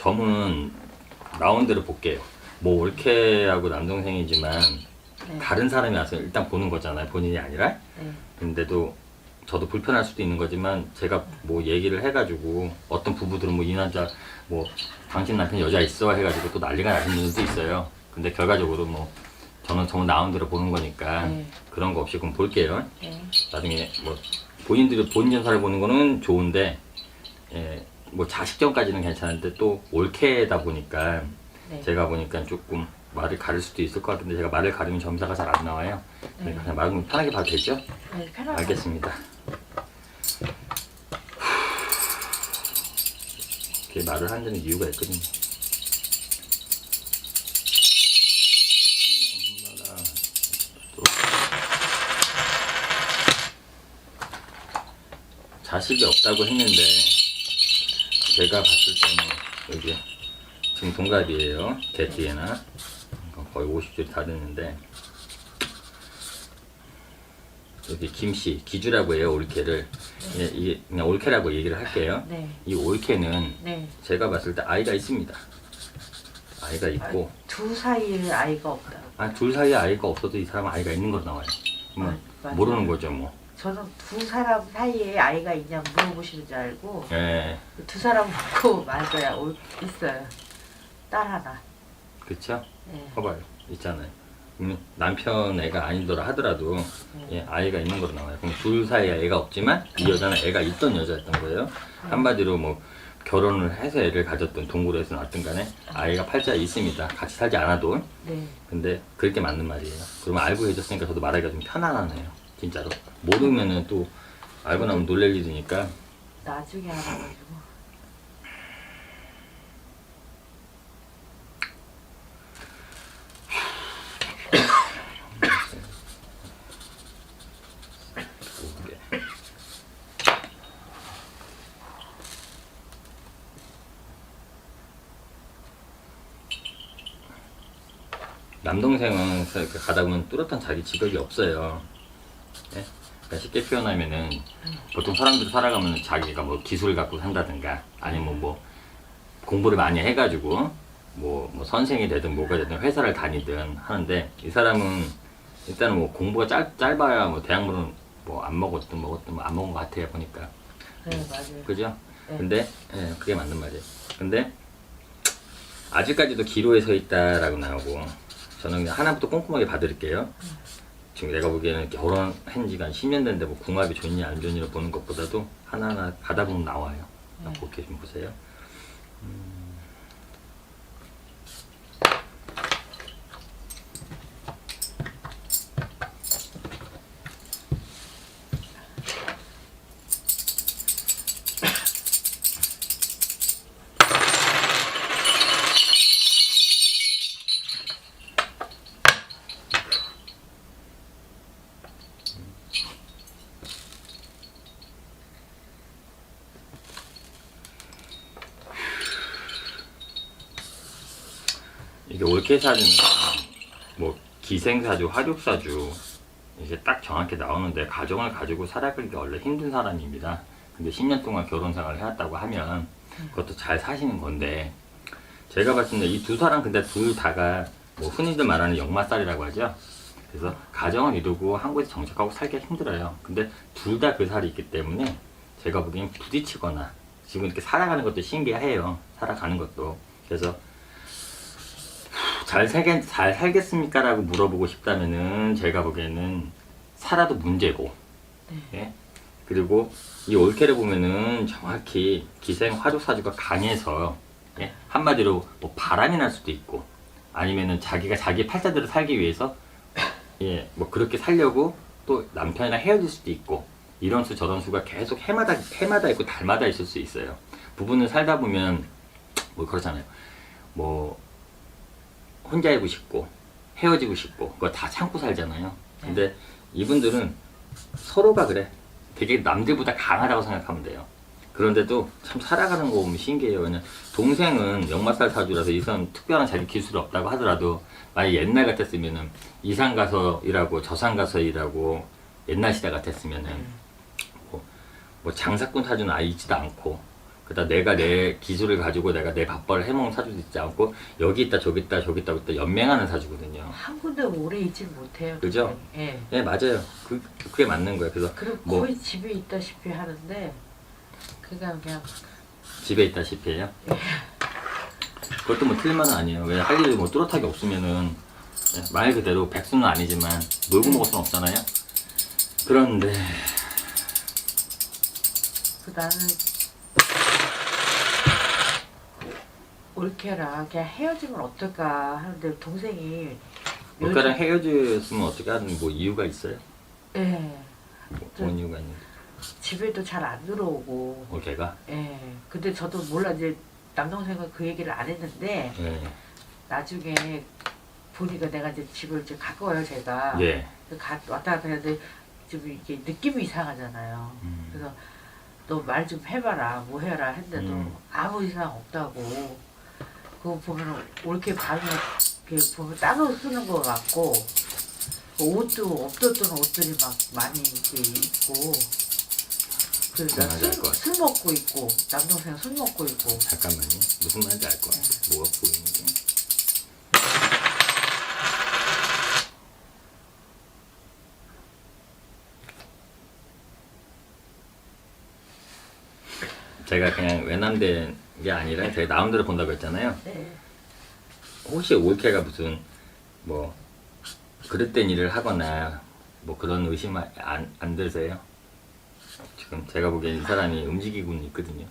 점은 나온 대로 볼게요. 뭐 올케하고 남동생이지만 네. 다른 사람이 와서 일단 보는 거잖아요. 본인이 아니라. 네. 근데도 저도 불편할 수도 있는 거지만 제가 뭐 얘기를 해가지고 어떤 부부들은 뭐 이 남자 뭐 당신 남편 여자 있어 해가지고 또 난리가 나는 분들도 있어요. 근데 결과적으로 뭐 저는 점 나온 대로 보는 거니까 네. 그런 거 없이 그럼 볼게요. 네. 나중에 뭐 본인들이 본인 점사를 보는 거는 좋은데 예, 뭐 자식점까지는 괜찮은데 또 올케다 보니까 네. 제가 보니까 조금 말을 가릴 수도 있을 것 같은데 제가 말을 가리면 점사가 잘 안 나와요. 그러니까 그냥 말은 편하게 봐도 되죠? 네, 편하게. 알겠습니다. 이렇게 말을 하는 데는 이유가 있거든요. 자식이 없다고 했는데 제가 봤을 때는 여기 지금 동갑이에요. 개띠에나 거의 50줄이 다 됐는데 여기 김씨 기주라고 해요. 올케를 이게 그냥 올케라고 얘기를 할게요. 네. 이 올케는 네. 제가 봤을 때 아이가 있습니다. 아이가 있고 두 사이에 아이가 없다. 둘 사이에 아이가 없어도 이 사람은 아이가 있는 거 나와요. 맞아요. 모르는 거죠 뭐. 저는 두 사람 사이에 아이가 있냐 물어보시는 줄 알고 예, 두 사람 보고 맞아요. 있어요. 딸 하나. 그렇죠? 네. 봐봐요, 있잖아요. 남편 애가 아니더라 하더라도 예, 아이가 있는 거로 나와요. 그럼 둘 사이에 애가 없지만 이 여자는 애가 있던 여자였던 거예요. 한마디로 뭐 결혼을 해서 애를 가졌던 동거로 해서 낳았든 간에 아이가 팔자에 있습니다. 같이 살지 않아도. 네. 근데 그렇게 맞는 말이에요. 그러면 알고 해줬으니까 저도 말하기가 좀 편안하네요. 진짜로. 모르면은 또 알고 나면 놀랄 일이니까. 나중에 알아가지고. 남동생은 이렇게 가다 보면 뚜렷한 자기 직업이 없어요. 예? 그러니까 쉽게 표현하면은 보통 사람들이 살아가면 자기가 뭐 기술을 갖고 산다든가 아니면 뭐 공부를 많이 해가지고 뭐 선생이 되든 뭐가 되든 회사를 다니든 하는데 이 사람은 일단은 뭐 공부가 짧아야 뭐 대학문은 뭐 안 먹었든 뭐 안 먹은 것 같아요 보니까. 네, 맞아요. 그죠? 네. 근데 예, 그게 맞는 말이에요. 근데 아직까지도 기로에 서 있다라고 나오고 저는 그냥 하나부터 꼼꼼하게 봐드릴게요. 지금 내가 보기에는 결혼한 지가 한 10년 됐는데 뭐 궁합이 좋니 안 좋니를 보는 것보다도 하나하나 가다 보면 나와요. 그렇게 좀 보세요. 이게 올케사주는 뭐 기생사주, 화족사주 이제 딱 정확히 나오는데 가정을 가지고 살아가기가 원래 힘든 사람입니다. 근데 10년 동안 결혼 생활을 해왔다고 하면 그것도 잘 사시는 건데 제가 봤을 때 이 두 사람 근데 둘 다가 뭐 흔히들 말하는 역마살이라고 하죠. 그래서 가정을 이루고 한 곳에 정착하고 살기가 힘들어요. 근데 둘 다 그 살이 있기 때문에 제가 보기엔 부딪히거나 지금 이렇게 살아가는 것도 신기해요. 살아가는 것도. 그래서 잘 살겠습니까? 라고 물어보고 싶다면은 제가 보기에는 살아도 문제고 예? 그리고 이 올케를 보면은 정확히 기생 화족사주가 강해서 예? 한마디로 뭐 바람이 날 수도 있고 아니면은 자기가 자기 팔자대로 살기 위해서 예, 뭐 그렇게 살려고 또 남편이랑 헤어질 수도 있고 이런 수 저런 수가 계속 해마다 있고 달마다 있을 수 있어요. 부부는 살다 보면 뭐 그렇잖아요. 뭐 혼자이고 싶고 헤어지고 싶고 그거 다 참고 살잖아요. 근데 이분들은 서로가 그래. 되게 남들보다 강하다고 생각하면 돼요. 그런데도 참 살아가는 거 보면 신기해요. 왜냐면 동생은 역마살 사주라서 이 사람 특별한 자기 기술이 없다고 하더라도 만약 옛날 같았으면은 이산 가서 일하고 저산 가서 일하고 옛날 시대 같았으면은 뭐 장사꾼 사주는 있지도 않고 그러다 내가 내 기술을 가지고 내가 내 밥벌을 해먹는 사주도 있지 않고 여기 있다 저기 있다 저기 있다 저기 있다 연맹하는 사주거든요. 한 군데 오래 있질 못해요. 그죠? 예. 네 맞아요. 그게 맞는 거예요. 그래서 그리고 뭐 거의 집에 있다시피 하는데 그냥 집에 있다시피 해요. 그것도 뭐 틀린 말은 아니에요. 왜 할 일이 뭐 뚜렷하게 없으면은 말 그대로 백수는 아니지만 놀고 먹을 수는 없잖아요. 그런데 나는 올케랑 그냥 헤어지면 어떨까 하는데 동생이 올케랑 헤어졌으면 어떻게 하는 뭐 이유가 있어요? 예. 뭔 이유가 있는데? 집에도 잘 안 들어오고. 올케가? 예. 근데 저도 몰라 이제 남동생은 그 얘기를 안 했는데 예. 나중에 보니까 내가 이제 집을 이제 가까워요 제가. 예. 왔다 갔다 했는데 좀 이게 느낌이 이상하잖아요. 그래서 너 말 좀 해봐라 뭐 해라 했는데도 아무 이상 없다고. 그거 보면 올케 방에 이렇게 보면 따로 쓰는 것 같고 옷도 없었던 옷들이 막 많이 이렇게 있고. 그래서 나 알것 같아. 술 먹고 있고 남동생 술 먹고 있고. 잠깐만요. 무슨 말인지 알 것 같아. 뭐가 보이는 게. 제가 그냥 외남된 게 아니라 제가 나름대로 본다고 했잖아요. 네. 혹시 올케가 무슨 뭐 그릇된 일을 하거나 뭐 그런 의심 안 드세요? 지금 제가 보기엔 이 사람이 움직이고는 있거든요.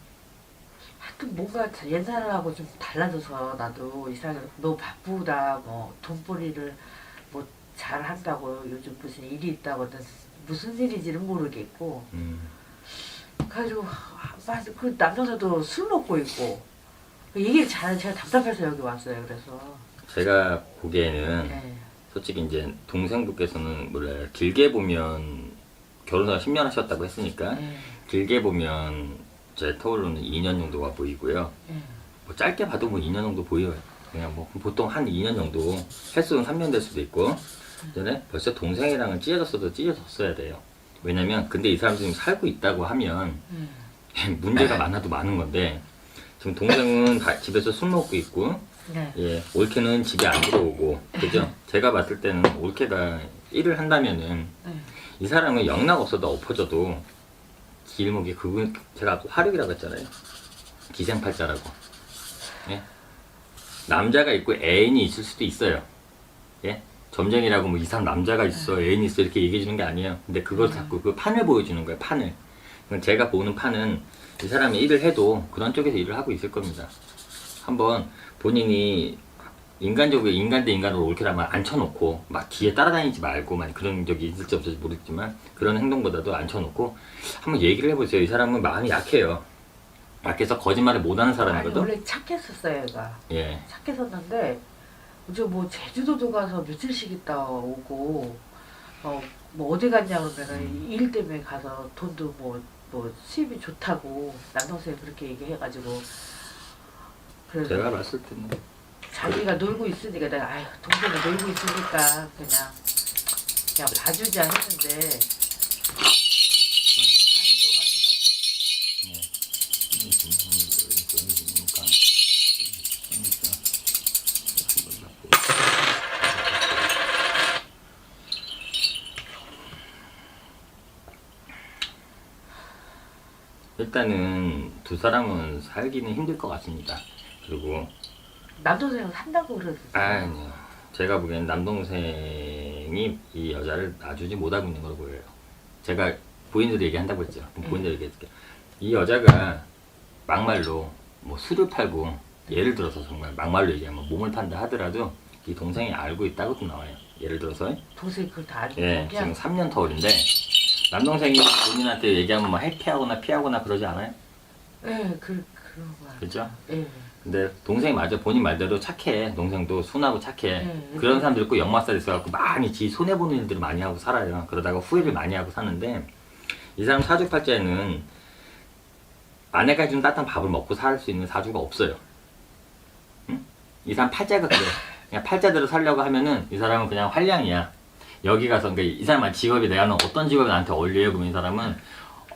하여튼 뭔가 옛날하고 좀 달라져서 나도 이상하게 너 바쁘다 뭐 돈벌이를 뭐 잘한다고 요즘 무슨 일이 있다고 무슨 일인지는 모르겠고 그래가지고 그 남자도 술 먹고 있고 그 얘기를 잘하는 제가 답답해서 여기 왔어요. 그래서 제가 보기에는 네. 솔직히 이제 동생분께서는 몰라요. 길게 보면 결혼을 10년 하셨다고 했으니까 네. 길게 보면 제 터울로는 2년 정도가 보이고요. 네. 뭐 짧게 봐도 뭐 2년 정도 보여요. 그냥 뭐 보통 한 2년 정도 횟수는 3년 될 수도 있고 전에 벌써 동생이랑은 찢어졌어도 찢어졌어야 돼요. 왜냐면 근데 이 사람 지금 살고 있다고 하면 문제가 많아도 많은 건데 지금 동생은 집에서 술 먹고 있고 네. 예, 올케는 집에 안 들어오고 그죠? 제가 봤을 때는 올케가 일을 한다면은 네. 이 사람은 영락 없어도 엎어져도 길목이 그분 제가 아까 화력이라고 했잖아요. 기생팔자라고. 예? 남자가 있고 애인이 있을 수도 있어요. 예? 점쟁이라고 뭐 이 사람 남자가 있어 애인이 있어 이렇게 얘기해 주는 게 아니에요. 근데 그걸 자꾸 그 판을 보여주는 거예요. 판을. 제가 보는 판은 이 사람이 일을 해도 그런 쪽에서 일을 하고 있을 겁니다. 한번 본인이 인간적으로 인간 대 인간으로 올케라면 앉혀놓고 막 뒤에 따라다니지 말고 만 그런 적이 있을지 없을지 모르겠지만 그런 행동보다도 앉혀놓고 한번 얘기를 해보세요. 이 사람은 마음이 약해요. 약해서 거짓말을 못하는 아니 사람이거든. 원래 착했었어요 얘가. 예. 착했었는데 이제 뭐 제주도도 가서 며칠씩 있다 오고 뭐 어디 갔냐 그러면은 일 때문에 가서 돈도 뭐 수입이 좋다고 남동생이 그렇게 얘기해가지고 그래서 제가 봤을 때는 자기가 놀고 있으니까 내가 아휴 동생이 놀고 있으니까 그냥 봐주자 했는데 아닌 것 같아가지고. 일단은 두 사람은 살기는 힘들 것 같습니다. 그리고 남동생은 산다고 그러더라고요. 아니요. 제가 보기엔 남동생이 이 여자를 놔주지 못하고 있는 걸로 보여요. 제가 부인들이 얘기한다고 했죠. 그럼 부인들 얘기해줄게요. 이 여자가 막말로 뭐 술을 팔고 예를 들어서 정말 막말로 얘기하면 몸을 판다 하더라도 이 동생이 알고 있다고도 나와요. 예를 들어서 동생이 그걸 다 알고 예, 그냥 지금 3년 터울인데 남동생이 본인한테 얘기하면 뭐 회피하거나 피하거나 그러지 않아요? 그런 거야. 그죠? 예. 근데 동생이 맞아 본인 말대로 착해. 동생도 순하고 착해. 네, 그런 사람들 있고 역마살 있어갖고 많이 지 손해보는 일들을 많이 하고 살아요. 그러다가 후회를 많이 하고 사는데 이 사람 사주팔자에는 아내가 준 따뜻한 밥을 먹고 살 수 있는 사주가 없어요. 응? 이 사람 팔자가 그래. 그냥 팔자대로 살려고 하면은 이 사람은 그냥 활량이야. 여기 가서 그러니까 이 사람한 직업이 내가 어떤 직업이 나한테 어울려요? 그러면 이 사람은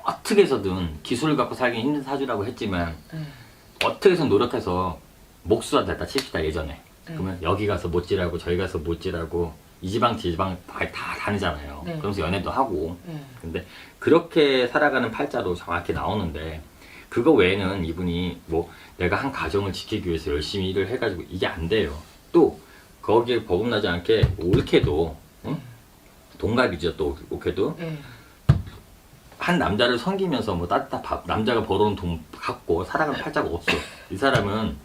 어떻게 해서든 기술을 갖고 살기 힘든 사주라고 했지만 네. 어떻게 해서 노력해서 목수가 됐다 칩시다 예전에. 네. 그러면 여기 가서 못질하고 저기 가서 못질하고 이 지방 저 지방 다 다니잖아요. 네. 그러면서 연애도 하고. 네. 근데 그렇게 살아가는 팔자로 정확히 나오는데 그거 외에는 이분이 뭐 내가 한 가정을 지키기 위해서 열심히 일을 해가지고 이게 안 돼요. 또 거기에 버금나지 않게 옳게도 응? 동갑이죠. 또 옳게도 네. 한 남자를 섬기면서 뭐 남자가 벌어온 돈 갖고 살아가는 팔자가 없어. 이 사람은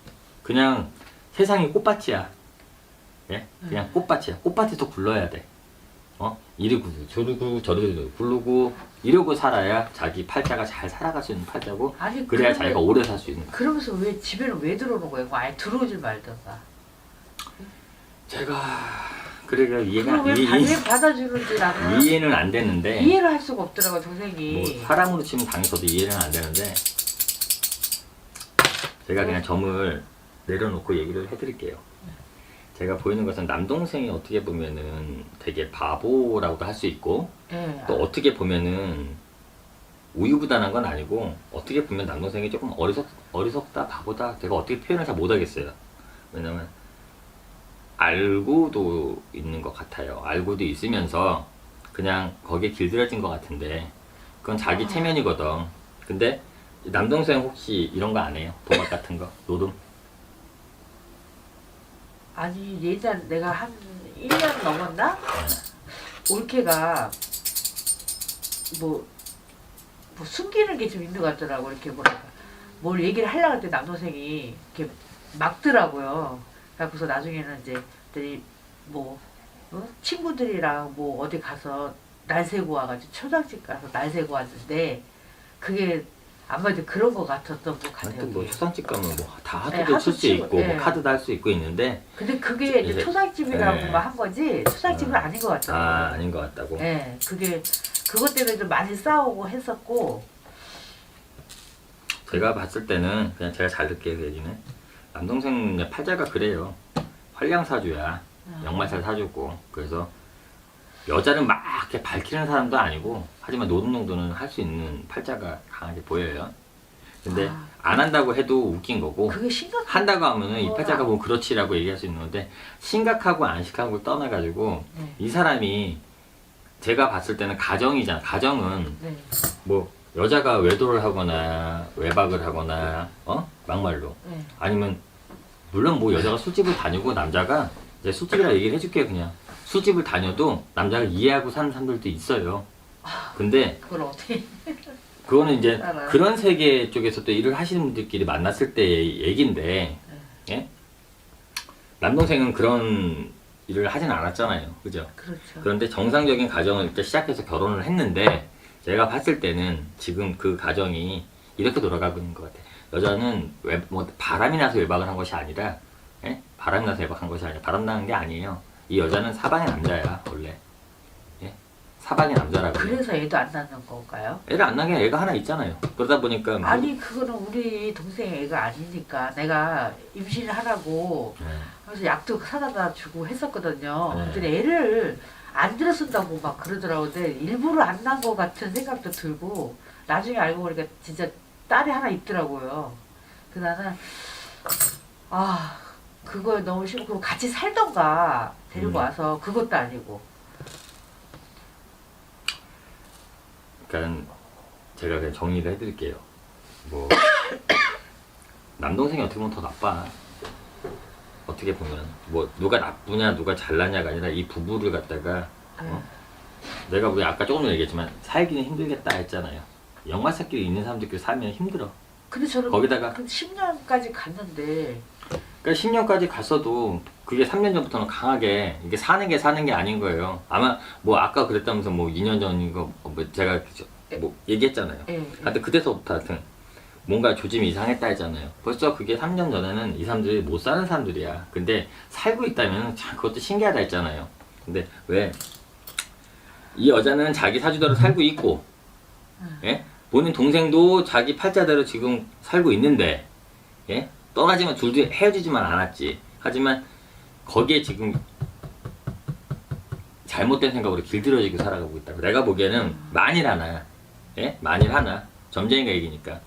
그냥 세상이 꽃밭이야. 예? 그냥 꽃밭이야. 꽃밭에서 굴러야 돼. 이러고 저러고 굴르고 이러고 살아야 자기 팔자가 잘 살아갈 수 있는 팔자고. 아니, 그래야 그러면- 자기가 오래 살 수 있는 거야. 그러면서 왜 집에는 왜 들어오는 거예요? 뭐 아예 들어오질 말던가. 제가 그래가 그걸 왜 받아주는지 나는 이해는 안 되는데 이해를 할 수가 없더라고 동생이. 뭐 사람으로 치면 당연히 저도 이해는 안 되는데 제가 그냥 점을 내려놓고 얘기를 해드릴게요. 제가 보이는 것은 남동생이 어떻게 보면은 되게 바보라고도 할 수 있고 예. 또 어떻게 보면은 우유부단한 건 아니고 어떻게 보면 남동생이 조금 어리석다 바보다 제가 어떻게 표현을 잘 못하겠어요. 왜냐면 알고도 있는 것 같아요. 알고도 있으면서 그냥 거기에 길들여진 것 같은데 그건 자기 체면이거든. 근데 남동생 혹시 이런 거 안 해요? 도박 같은 거? 노름? 아니 예전 내가 한 1년 넘었나? 올케가 뭐 숨기는 게 좀 있는 것 같더라고. 이렇게 뭐랄까 뭘 얘기를 하려고 할 때 남동생이 이렇게 막더라고요. 그래서 나중에는 이제 뭐 친구들이랑 뭐 어디 가서 날 새고 와가지고 초상집 가서 날 새고 왔는데 그게 아마도 그런 것 같았던 것 같아요. 하여튼 뭐 초상집 가면 뭐 다 네, 하드도 하도 칠 수 치고, 있고 네. 뭐 카드도 할 수 있고 있는데 근데 그게 이제 이제- 초상집이라고만 네. 한 거지 초상집은 아닌 것 같더라고요. 아닌 것 같다고. 네, 그게 그것 때문에 좀 많이 싸우고 했었고. 제가 봤을 때는 그냥 제가 잘 듣게 그 얘기는 남동생 팔자가 그래요. 활량사주야. 역말살 사주고 그래서 여자는 막 이렇게 밝히는 사람도 아니고 하지만 노름 정도는 할 수 있는 팔자가 강하게 보여요. 근데 아. 안 한다고 해도 웃긴 거고 그게 심각한 한다고 하면은 이 거야. 팔자가 뭐 그렇지라고 얘기할 수 있는 건데 심각하고 안 심각한 걸 떠나가지고 네. 이 사람이 제가 봤을 때는 가정이잖아. 가정은 네. 뭐 여자가 외도를 하거나 외박을 하거나 막말로 네. 아니면 물론 뭐 여자가 술집을 다니고 남자가 이제 술집이라 얘기를 해줄게요. 그냥 술집을 다녀도 남자가 이해하고 사는 사람들도 있어요. 근데 그걸 어떻게 그거는 이제 알아요. 그런 세계 쪽에서 또 일을 하시는 분들끼리 만났을 때의 얘기인데 예? 남동생은 그런 일을 하진 않았잖아요. 그죠? 그렇죠. 그런데 정상적인 가정을 이렇게 시작해서 결혼을 했는데 제가 봤을 때는 지금 그 가정이 이렇게 돌아가고 있는 것 같아요. 여자는 뭐 바람이 나서 외박을 한 것이 아니라 예? 바람이 나서 외박한 것이 아니라 바람 나는 게 아니에요. 이 여자는 사방의 남자야 원래. 예? 사방의 남자라고. 그래서 애도 안 낳는 건가요? 애를 안 낳게 애가 하나 있잖아요. 그러다 보니까 뭐- 아니 그거는 우리 동생 애가 아니니까 내가 임신을 하라고 네. 그래서 약도 사다 주고 했었거든요. 네. 근데 애를 안 들어쓴다고 막 그러더라고. 근데 일부러 안 난 것 같은 생각도 들고 나중에 알고 보니까 진짜 딸이 하나 있더라고요. 그 나는 아 그거 너무 싫고 그럼 같이 살던가 데리고 와서 그것도 아니고. 그러니까 제가 그냥 정리를 해드릴게요. 뭐 남동생이 어떻게 보면 더 나빠. 어떻게 보면 뭐 누가 나쁘냐 누가 잘나냐가 아니라 이 부부를 갖다가 내가 우리 아까 조금 전에 얘기했지만 살기는 힘들겠다 했잖아요. 역마살끼리 있는 사람들끼리 살면 힘들어. 근데 저는 거기다가 10년까지 갔는데 그러니까 10년까지 갔어도 그게 3년 전부터는 강하게 이게 사는 게 아닌 거예요. 아마 뭐 아까 그랬다면서 뭐 2년 전인 거 뭐 제가 뭐 얘기했잖아요. 하여튼 그때서부터 하여튼 뭔가 조짐이 이상했다 했잖아요. 벌써 그게 3년 전에는 이 사람들이 못 사는 사람들이야. 근데 살고 있다면 참 그것도 신기하다 했잖아요. 근데 왜 이 여자는 자기 사주대로 살고 있고 예? 본인 동생도 자기 팔자대로 지금 살고 있는데 예? 떠나지만 둘도 헤어지지만 않았지. 하지만 거기에 지금 잘못된 생각으로 길들여지고 살아가고 있다고. 내가 보기에는 만일 하나 예? 만일 하나 점쟁이가 얘기니까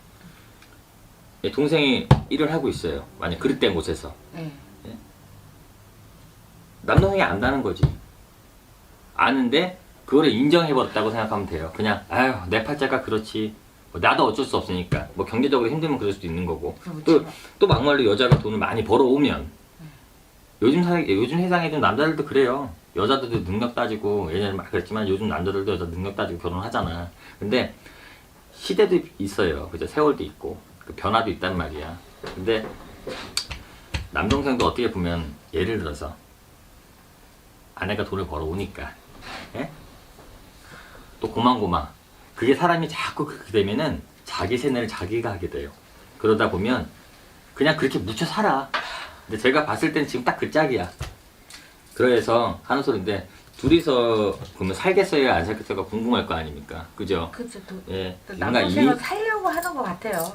예, 동생이 일을 하고 있어요. 만약 그릇된 곳에서 네. 남동생이 안다는 거지. 아는데 그거를 인정해버렸다고 생각하면 돼요. 그냥 아유 내 팔자가 그렇지. 뭐 나도 어쩔 수 없으니까. 뭐 경제적으로 힘들면 그럴 수도 있는 거고. 또 막말로 여자가 돈을 많이 벌어오면 요즘 세상에 좀 남자들도 그래요. 여자들도 능력 따지고 예전에 막 그랬지만 요즘 남자들도 여자 능력 따지고 결혼하잖아. 근데 시대도 있어요. 그죠? 세월도 있고 그 변화도 있단 말이야. 근데 남동생도 어떻게 보면 예를 들어서 아내가 돈을 벌어오니까 예? 또 고만고만 그게 사람이 자꾸 그렇게 되면은 자기 세뇌를 자기가 하게 돼요. 그러다 보면 그냥 그렇게 묻혀 살아. 근데 제가 봤을 때는 지금 딱 그 짝이야. 그래서 하는 소리인데 둘이서 그러면 살겠어요 안 살겠어요가 궁금할 거 아닙니까? 그죠? 그죠. 예. 남동생은 살려고 하는 것 같아요.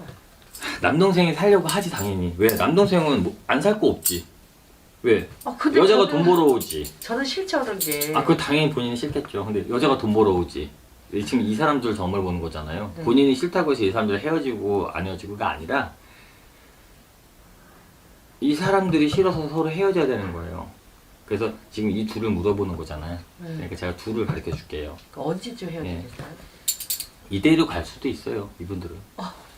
남동생이 살려고 하지 당연히. 왜? 남동생은 뭐 안 살 거 없지. 왜? 근데 여자가 돈 벌어오지. 저는 싫죠 그런 게. 그거 당연히 본인이 싫겠죠. 근데 여자가 돈 벌어오지. 지금 이 사람들 점을 보는 거잖아요. 네. 본인이 싫다고 해서 이 사람들 헤어지고 안 헤어지고가 아니라 이 사람들이 싫어서 서로 헤어져야 되는 거예요. 그래서 지금 이 둘을 물어보는 거잖아요. 그러니까 제가 둘을 가르쳐 줄게요. 언제쯤 헤어지겠어요? 이대로 갈 수도 있어요. 이분들은.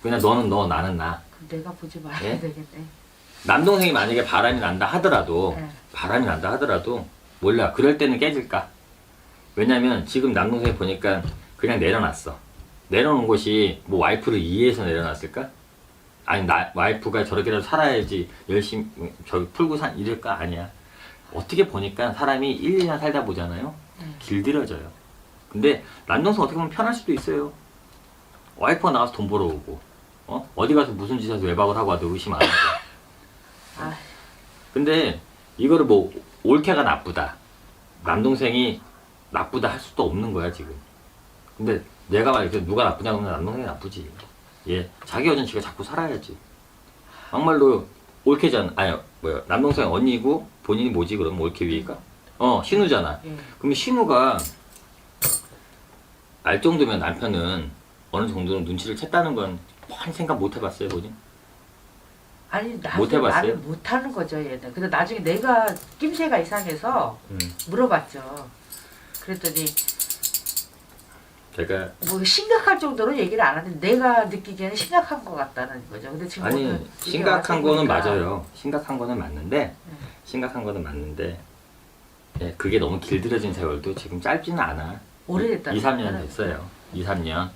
그냥 너는 너 나는 나. 그럼 내가 보지 말아야 예? 되겠네. 남동생이 만약에 바람이 난다 하더라도 네. 몰라. 그럴 때는 깨질까? 왜냐면 지금 남동생이 보니까 그냥 내려놨어. 내려놓은 것이 뭐 와이프를 이해해서 내려놨을까? 아니 와이프가 저렇게라도 살아야지 열심히 저기 풀고 이럴까? 아니야. 어떻게 보니까 사람이 1, 2년 살다 보잖아요. 길들여져요. 근데 남동생 어떻게 보면 편할 수도 있어요. 와이프가 나가서 돈 벌어오고 어디 가서 무슨 짓에서 외박을 하고 와도 의심 안 하고. 근데 이거를 뭐 옳게가 나쁘다. 남동생이 나쁘다 할 수도 없는 거야 지금. 근데 내가 말해 누가 나쁘냐고 하면 남동생이 나쁘지. 예, 자기 여자는 지가 자꾸 살아야지. 막말로 옳게잖아. 아니 뭐야 남동생 언니고 본인이 뭐지 그럼 옳게 위가? 신우잖아. 그럼 신우가 알 정도면 남편은 어느 정도는 눈치를 챘다는 건 뻔히 생각 못 해봤어요 본인? 아니 못 나도 해봤어요? 말을 못하는 거죠 얘는. 근데 나중에 내가 낌새가 이상해서 물어봤죠. 그랬더니 제가 뭐 심각할 정도로 얘기를 안 하는데 내가 느끼기에는 심각한 것 같다는 거죠. 근데 지금 아니 오늘 심각한 이게 거는 와서 보니까 맞아요. 심각한 거는 맞는데 예, 그게 너무 길들여진 세월도 지금 짧지는 않아. 오래됐다. 2, 3년 됐어요. 2, 3년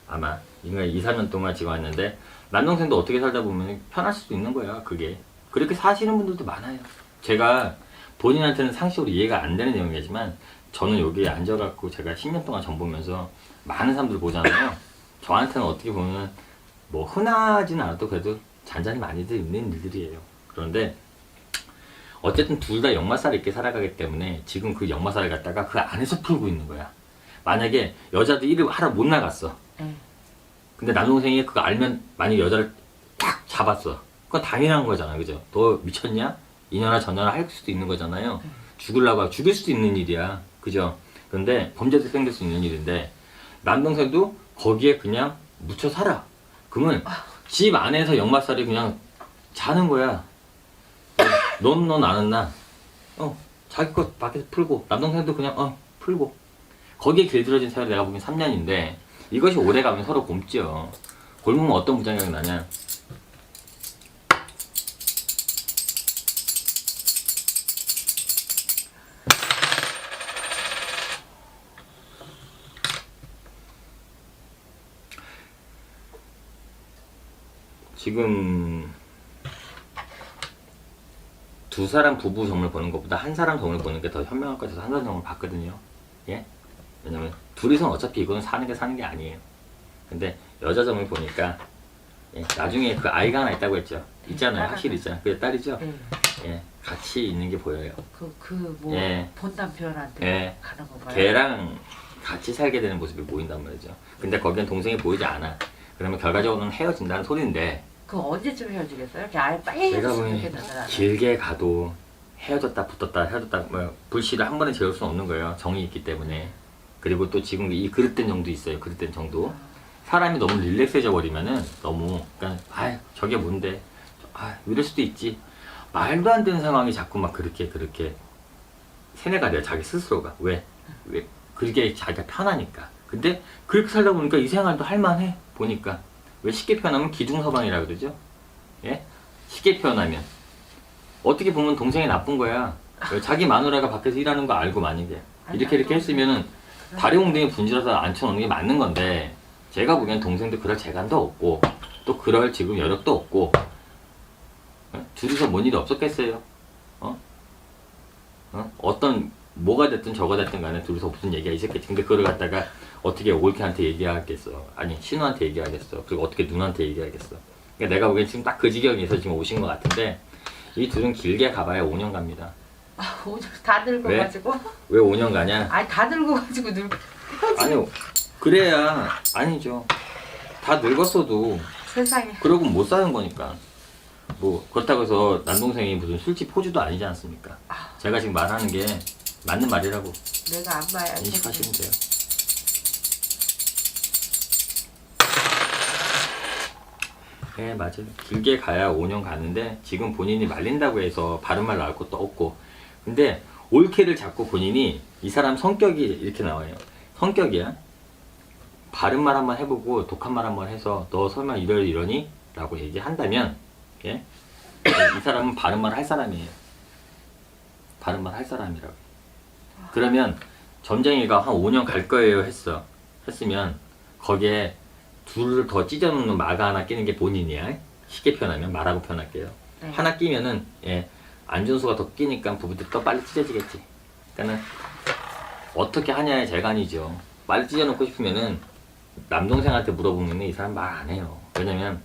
아마 인가 2, 3년 동안 지금 왔는데 남동생도 어떻게 살다 보면 편할 수도 있는 거야. 그게 그렇게 사시는 분들도 많아요. 제가 본인한테는 상식으로 이해가 안 되는 내용이지만 저는 여기에 앉아갖고 제가 10년 동안 전 보면서 많은 사람들 보잖아요. 저한테는 어떻게 보면 뭐 흔하진 않아도 그래도 잔잔히 많이들 있는 일들이에요. 그런데 어쨌든 둘 다 역마살 있게 살아가기 때문에 지금 그 역마살을 갖다가 그 안에서 풀고 있는 거야. 만약에 여자도 일을 하러 못 나갔어. 근데 남동생이 그거 알면 만약에 여자를 딱 잡았어. 그건 당연한 거잖아. 그죠? 너 미쳤냐? 이년아 저년아 할 수도 있는 거잖아요. 죽을 수도 있는 일이야. 그죠? 그런데 범죄도 생길 수 있는 일인데 남동생도 거기에 그냥 묻혀 살아. 그러면 집 안에서 역마살이 그냥 자는 거야. 넌 너 나는 나. 자기 것 밖에서 풀고 남동생도 그냥 풀고 거기에 길들여진 세월이 내가 보기엔 3년인데 이것이 오래가면 서로 곪죠. 곪으면 어떤 부작용이 나냐. 지금 두 사람 부부 점을 보는 것보다 한 사람 점을 보는 게 더 현명할 것 같아서 한 사람 점을 봤거든요. 예? 왜냐면 둘이서는 어차피 이거는 사는 게 아니에요. 근데 여자 점을 보니까 예, 나중에 그 아이가 하나 있다고 했죠. 있잖아요. 확실히 있잖아요. 그게 딸이죠. 예, 같이 있는 게 보여요. 뭐 예. 본 남편한테 예. 가는 건가요? 걔랑 같이 살게 되는 모습이 보인단 말이죠. 근데 거기엔 동생이 보이지 않아. 그러면 결과적으로는 헤어진다는 소리인데 그 언제쯤 헤어지겠어요? 그냥 아예 빨리 내가 헤어졌으면 보니 좋겠는데 나는. 길게 가도 헤어졌다 붙었다 헤어졌다 뭐 불씨를 한 번에 재울 수는 없는 거예요. 정이 있기 때문에. 그리고 또 지금 이 그릇된 정도 있어요. 그릇된 정도. 사람이 너무 릴렉스해져 버리면은 너무 그러니까 저게 뭔데 이럴 수도 있지 말도 안 되는 상황이 자꾸 막 그렇게 세뇌가 돼요. 자기 스스로가 왜 그게 자기가 편하니까. 근데 그렇게 살다 보니까 이 생활도 할만해 보니까. 왜 쉽게 표현하면 기둥서방이라 그러죠. 예? 쉽게 표현하면 어떻게 보면 동생이 나쁜 거야. 왜 자기 마누라가 밖에서 일하는 거 알고 만약에 이렇게 했으면은 다리 웅덩이 분질러서 앉혀놓는 게 맞는 건데, 제가 보기엔 동생도 그럴 재간도 없고 또 그럴 지금 여력도 없고 둘이서 뭔 일이 없었겠어요. 어떤 뭐가 됐든 저가 됐든 간에 둘이서 무슨 얘기가 있었겠지. 근데 그걸 갖다가 어떻게 올케한테 얘기하겠어. 아니 신우한테 얘기하겠어. 그리고 어떻게 누나한테 얘기하겠어. 그러니까 내가 보기엔 지금 딱 그 지경에서 지금 오신 것 같은데, 이 둘은 길게 가봐야 5년 갑니다. 5년 다 늙어가지고? 왜 5년 가냐? 아니 다 늙어가지고 아니요. 그래야 아니죠. 다 늙었어도 세상에. 그러고 못 사는 거니까. 뭐 그렇다고 해서 남동생이 무슨 술집 포주도 아니지 않습니까? 제가 지금 말하는 게 맞는 말이라고 내가 안 봐야 인식하시면 돼요. 네, 맞아요. 길게 가야 5년 가는데 지금 본인이 말린다고 해서 바른 말 나올 것도 없고. 근데 올케를 잡고 본인이 이 사람 성격이 이렇게 나와요. 성격이야. 바른 말 한번 해보고 독한 말 한번 해서 너 설마 이러니? 라고 얘기한다면, 예? 이 사람은 바른 말 할 사람이에요. 바른 말 할 사람이라고. 그러면 점쟁이가 한 5년 갈 거예요 했으면 거기에 둘을 더 찢어놓는 마가 하나 끼는 게 본인이야. 쉽게 표현하면 말하고 표현할게요. 네. 하나 끼면은 안준수가 더 끼니까 부부들 더 빨리 찢어지겠지. 그러니까는 어떻게 하냐의 재간이죠. 빨리 찢어놓고 싶으면은 남동생한테 물어보면 이 사람 말 안 해요. 왜냐면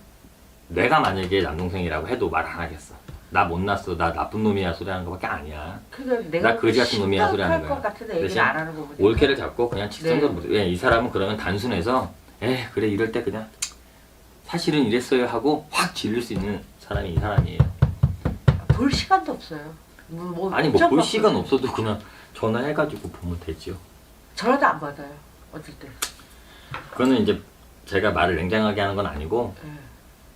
내가 만약에 남동생이라고 해도 말 안 하겠어. 나 못났어, 나 나쁜 놈이야 소리 하는 거밖에 아니야. 그러니까 내가 나 거지 같은 놈이야 소리 하는 거야. 대신 안 하는 거 보니까. 올케를 잡고 그냥 직선적으로 이 사람은 그러면 단순해서 그래 이럴 때 그냥 사실은 이랬어요 하고 확 질릴 수 있는 사람이 이 사람이에요. 볼 시간도 없어요. 아니 뭐 볼 시간 없어도 그냥 전화해가지고 보면 되죠. 전화도 안 받아요. 어쨌든. 그거는 이제 제가 말을 냉정하게 하는 건 아니고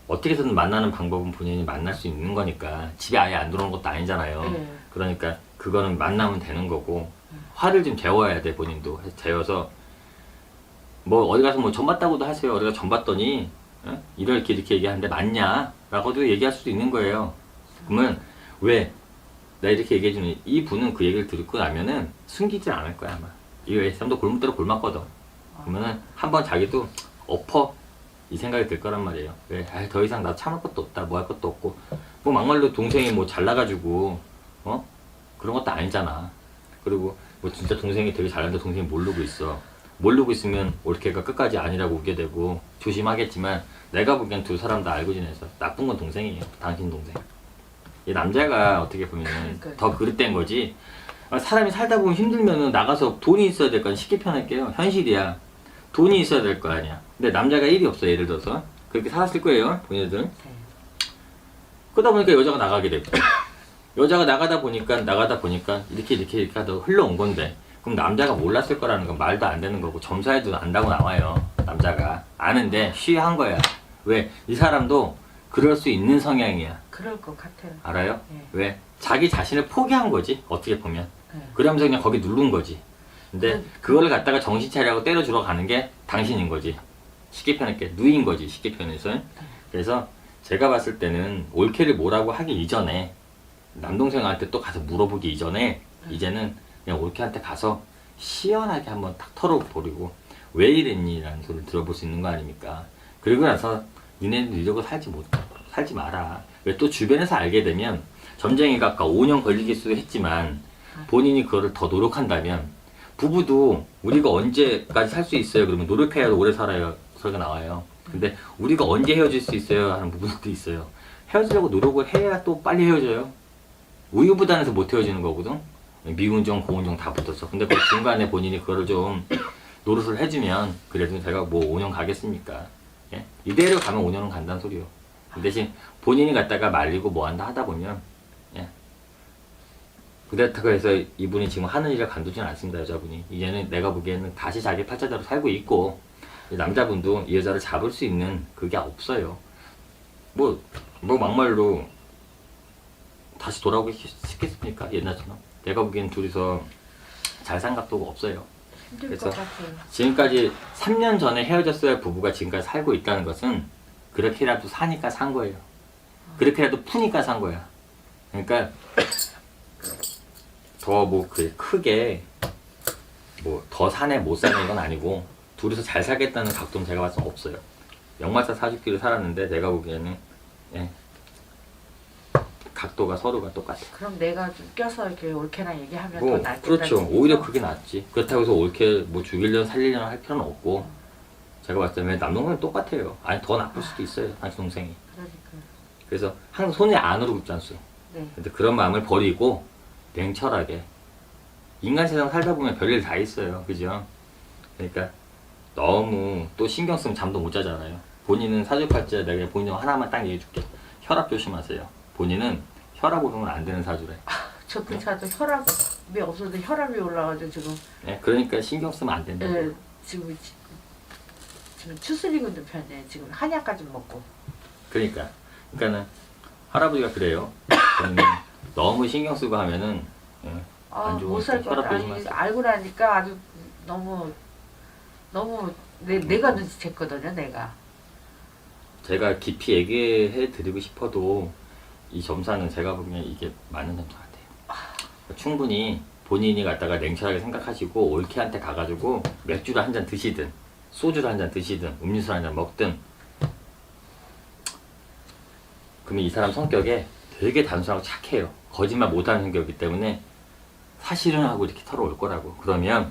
어떻게든 만나는 방법은 본인이 만날 수 있는 거니까. 집에 아예 안 들어오는 것도 아니잖아요. 그러니까 그거는 만나면 되는 거고, 화를 좀 재워야 돼. 본인도 재워서 뭐 어디 가서 뭐 전 봤다고도 하세요. 어디가 전 봤더니 이렇게 얘기하는데 맞냐? 라고도 얘기할 수도 있는 거예요. 그러면 왜 나 이렇게 얘기해주는 이 분은 그 얘기를 듣고 나면은 숨기질 않을 거야 아마. 이 사람도 골목대로 골맞거든. 그러면은 한번 자기도 엎어 이 생각이 들 거란 말이에요. 왜? 더 이상 나 참을 것도 없다, 뭐 할 것도 없고, 뭐 막말로 동생이 뭐 잘나가지고 그런 것도 아니잖아. 그리고 뭐 진짜 동생이 되게 잘나는데 동생이 모르고 있어. 모르고 있으면 올케가 끝까지 아니라고 우게 되고 조심하겠지만, 내가 보기엔 두 사람 다 알고 지내서 나쁜 건 동생이에요. 당신 동생. 이 남자가 어떻게 보면 더 그릇된 거지. 사람이 살다 보면 힘들면은 나가서 돈이 있어야 될 거 아니야. 쉽게 표현할게요. 현실이야. 돈이 있어야 될 거 아니야. 근데 남자가 일이 없어. 예를 들어서 그렇게 살았을 거예요. 본인들은. 그러다 보니까 여자가 나가게 되고, 여자가 나가다 보니까 이렇게 하다 흘러온 건데, 그럼 남자가 몰랐을 거라는 건 말도 안 되는 거고, 점사해도 안다고 나와요. 남자가 아는데 쉬한 거야. 왜? 이 사람도 그럴 수 있는 성향이야. 그럴 것 같아요. 알아요? 네. 왜? 자기 자신을 포기한 거지. 어떻게 보면. 네. 그러면서 그냥 거기 누른 거지. 근데 그거를 갖다가 정신 차리라고 때려주러 가는 게 당신인 거지. 쉽게 표현할게. 누인 거지. 쉽게 표현해서. 그래서 제가 봤을 때는 올케를 뭐라고 하기 이전에, 남동생한테 또 가서 물어보기 이전에, 이제는 그냥 올케한테 가서 시원하게 한번 탁 털어버리고 왜 이랬니? 라는 소리를 들어볼 수 있는 거 아닙니까? 그리고 나서 니네는 이러고 살지 마라. 왜? 또 주변에서 알게 되면, 점쟁이가 아까 5년 걸리겠어 했지만 본인이 그거를 더 노력한다면, 부부도 우리가 언제까지 살 수 있어요? 그러면 노력해야 오래 살아요 소리가 나와요. 근데 우리가 언제 헤어질 수 있어요? 하는 부분도 있어요. 헤어지려고 노력을 해야 또 빨리 헤어져요. 우유부단해서 못 헤어지는 거거든. 미운정 고운정 다 붙었어. 근데 그 중간에 본인이 그거를 좀 노릇을 해주면, 그래도 제가 뭐 5년 가겠습니까? 예? 이대로 가면 5년은 간다는 소리요. 그 대신 본인이 갖다가 말리고 뭐 한다 하다 보면, 그렇다고 해서 이분이 지금 하는 일을 간두지는 않습니다. 여자분이 이제는 내가 보기에는 다시 자기 팔자대로 살고 있고, 이 남자분도 이 여자를 잡을 수 있는 그게 없어요. 뭐 막말로 다시 돌아오기 쉽겠습니까? 옛날처럼. 내가 보기엔 둘이서 잘 산 각도가 없어요. 힘들 그래서 것 같아요. 지금까지 3년 전에 헤어졌어야 부부가 지금까지 살고 있다는 것은 그렇게라도 사니까 산 거예요. 그렇게라도 푸니까 산 거야. 그러니까 더 뭐 크게 뭐 더 사네 못 사네 이건 아니고 둘이서 잘 살겠다는 각도는 제가 봐서 없어요. 역마살 사주기를 살았는데 내가 보기에는 예, 각도가 서로가 똑같아. 그럼 내가 좀 껴서 이렇게 옳게나 얘기하면 더 뭐 낫겠다. 그렇죠. 오히려 그게 낫지. 그렇다고 해서 옳게 뭐 죽이려나 살리려나 할 필요는 없고 제가 봤을 때 남동생은 똑같아요. 아니 더 나쁠 수도 있어요. 당신 동생이. 그러니까. 그래서 항상 손이 안으로 굽지 않소. 네. 근데 그런 마음을 버리고 냉철하게 인간 세상 살다 보면 별일 다 있어요. 그죠? 그러니까 너무 또 신경 쓰면 잠도 못 자잖아요. 본인은 사주팔자 내가 본인 하나만 딱 얘기해 줄게. 혈압 조심하세요. 본인은 혈압 오르면 안 되는 사주래. 저 그 차도 혈압이 없어도 혈압이 올라가지고 지금 네, 그러니까 신경 쓰면 안 된다. 예, 지금 추스리고 있는 편이에요. 지금 한약까지 먹고. 그러니까는 할아버지가 그래요. 본인은 너무 신경 쓰고 하면은 예, 안 좋은 못 살 것 혈압 같아. 아니, 조심하세요. 알고 나니까 아주 너무 내가 눈치챘거든요. 내가. 제가 깊이 얘기해 드리고 싶어도 이 점사는 제가 보기엔 이게 맞는 점사 같아요. 충분히 본인이 갖다가 냉철하게 생각하시고 올케한테 가가지고 맥주를 한 잔 드시든 소주를 한 잔 드시든 음료수를 한 잔 먹든 그러면 이 사람 성격에 되게 단순하고 착해요. 거짓말 못하는 성격이기 때문에 사실은 하고 이렇게 털어올 거라고. 그러면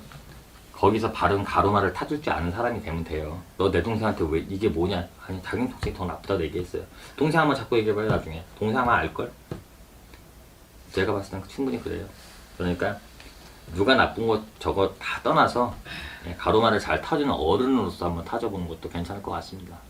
거기서 바른 가로말을 타줄 줄 아는 사람이 되면 돼요. 너 내 동생한테 왜 이게 뭐냐? 아니 자기 동생이 더 나쁘다고 얘기했어요. 동생 한번 자꾸 얘기해봐요 나중에. 동생 아마 알걸? 제가 봤을 땐 충분히 그래요. 그러니까 누가 나쁜 것 저거 다 떠나서 가로말을 잘 타주는 어른으로서 한번 타줘보는 것도 괜찮을 것 같습니다.